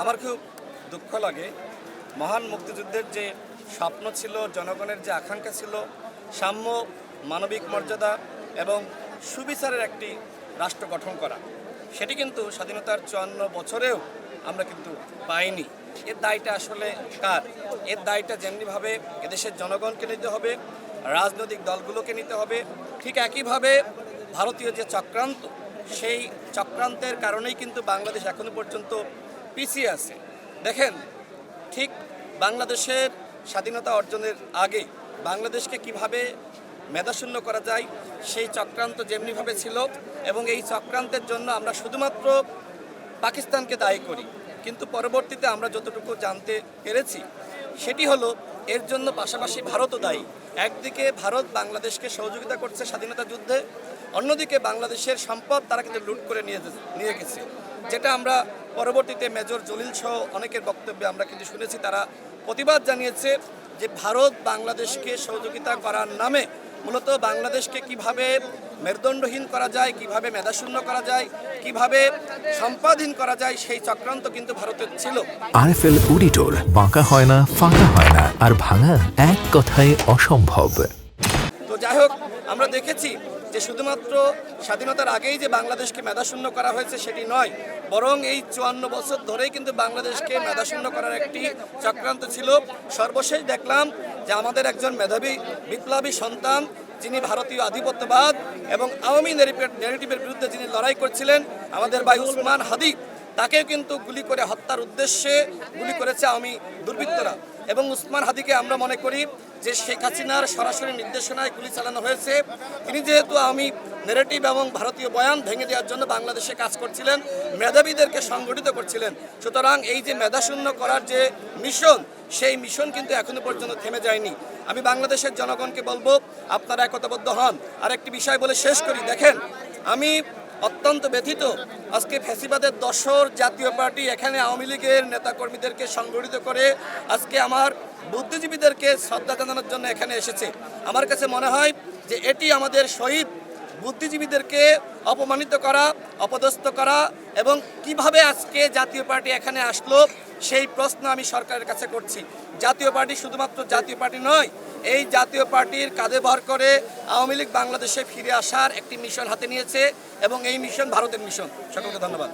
আমার খুব দুঃখ লাগে মহান মুক্তিযুদ্ধের যে স্বপ্ন ছিল, জনগণের যে আকাঙ্ক্ষা ছিল, সাম্য, মানবিক মর্যাদা এবং সুবিচারের একটি রাষ্ট্র গঠন করা, সেটি কিন্তু স্বাধীনতার 54 বছরেও আমরা কিন্তু পাইনি। এর দায়টা আসলে কার? এর দায়টা যেমনিভাবে এদেশের জনগণকে নিতে হবে, রাজনৈতিক দলগুলোকে নিতে হবে, ঠিক একইভাবে ভারতীয় যে চক্রান্ত, সেই চক্রান্তের কারণেই কিন্তু বাংলাদেশ এখনো পর্যন্ত পিছিয়ে আছে। দেখেন, ঠিক বাংলাদেশের স্বাধীনতা অর্জনের আগে বাংলাদেশকে কিভাবে মেধাশূন্য করা যায় সেই চক্রান্ত যেমনিভাবে ছিল, এবং এই চক্রান্তের জন্য আমরা শুধুমাত্র পাকিস্তানকে দায়ী করি, কিন্তু পরবর্তীতে আমরা যতটুকু জানতে পেরেছি সেটি হলো এর জন্য পাশাপাশি ভারতও দায়ী। একদিকে ভারত বাংলাদেশকে সহযোগিতা করছে স্বাধীনতা যুদ্ধে, অন্যদিকে বাংলাদেশের সম্পদ তারা কিন্তু লুট করে নিয়ে গেছে, যেটা আমরা পরবর্তীতে মেজর জলিল সহ অনেকের বক্তব্যে আমরা কিন্তু শুনেছি। তারা প্রতিবাদ জানিয়েছে যে ভারত বাংলাদেশকে সহযোগিতা করার নামে মূলত বাংলাদেশকে কিভাবে মেরুদণ্ডহীন করা যায়, কিভাবে মেধাশূন্য করা যায়, কিভাবে সম্পাদহীন করা যায়, সেই চক্রান্ত কিন্তু ভারতের ছিল। আরএফএল অডিটর, বাঁকা হয় না, ফাঁকা হয় না, আর ভাঙা এক কথায় অসম্ভব। তো যাই হোক, আমরা দেখেছি যে শুধুমাত্র স্বাধীনতার আগেই যে বাংলাদেশকে মেধাশূন্য করা হয়েছে সেটি নয়, বরং এই 54 বছর ধরেই কিন্তু বাংলাদেশকে মেধাশূন্য করার একটি চক্রান্ত ছিল। সর্বশেষ দেখলাম যে আমাদের একজন মেধাবী বিপ্লবী সন্তান, যিনি ভারতীয় আধিপত্যবাদ এবং আওয়ামী ন্যারেটিভের বিরুদ্ধে যিনি লড়াই করছিলেন, আমাদের ভাই উসমান হাদি, তাকেও কিন্তু গুলি করে হত্যার উদ্দেশ্যে গুলি করেছে আওয়ামী দুর্বৃত্তরা। এবং উসমান হাদিকে আমরা মনে করি যে শেখ হাসিনার সরাসরি নির্দেশনায় গুলি চালানো হয়েছে। তিনি যেহেতু আওয়ামী ন্যারেটিভ এবং ভারতীয় বয়ান ভেঙে দেওয়ার জন্য বাংলাদেশে কাজ করছিলেন, মেধাবীদেরকে সংগঠিত করছিলেন। সুতরাং এই যে মেধাশূন্য করার যে মিশন, সেই মিশন কিন্তু এখনো পর্যন্ত থেমে যায়নি। আমি বাংলাদেশের জনগণকে বলবো, আপনারা একতাবদ্ধ হন। আর একটি বিষয় বলে শেষ করি। দেখেন, আমি অত্যন্ত ব্যথিত, আজকে ফ্যাসিবাদের দোসর জাতীয় পার্টি এখানে আওয়ামী লীগের নেতাকর্মীদেরকে সংগঠিত করে আজকে আমার বুদ্ধিজীবীদেরকে শ্রদ্ধা জানানোর জন্য এখানে এসেছে। আমার কাছে মনে হয় যে এটি আমাদের শহীদ বুদ্ধিজীবীদেরকে অপমানিত করা, অপদস্থ করা, এবং কিভাবে আজকে জাতীয় পার্টি এখানে আসলো সেই প্রশ্ন আমি সরকারের কাছে করছি। জাতীয় পার্টি শুধুমাত্র জাতীয় পার্টি নয়, এই জাতীয় পার্টির কাঁধে ভর করে আওয়ামী লীগ বাংলাদেশে ফিরে আসার একটি মিশন হাতে নিয়েছে, এবং এই মিশন ভারতের মিশন। সকলকে ধন্যবাদ।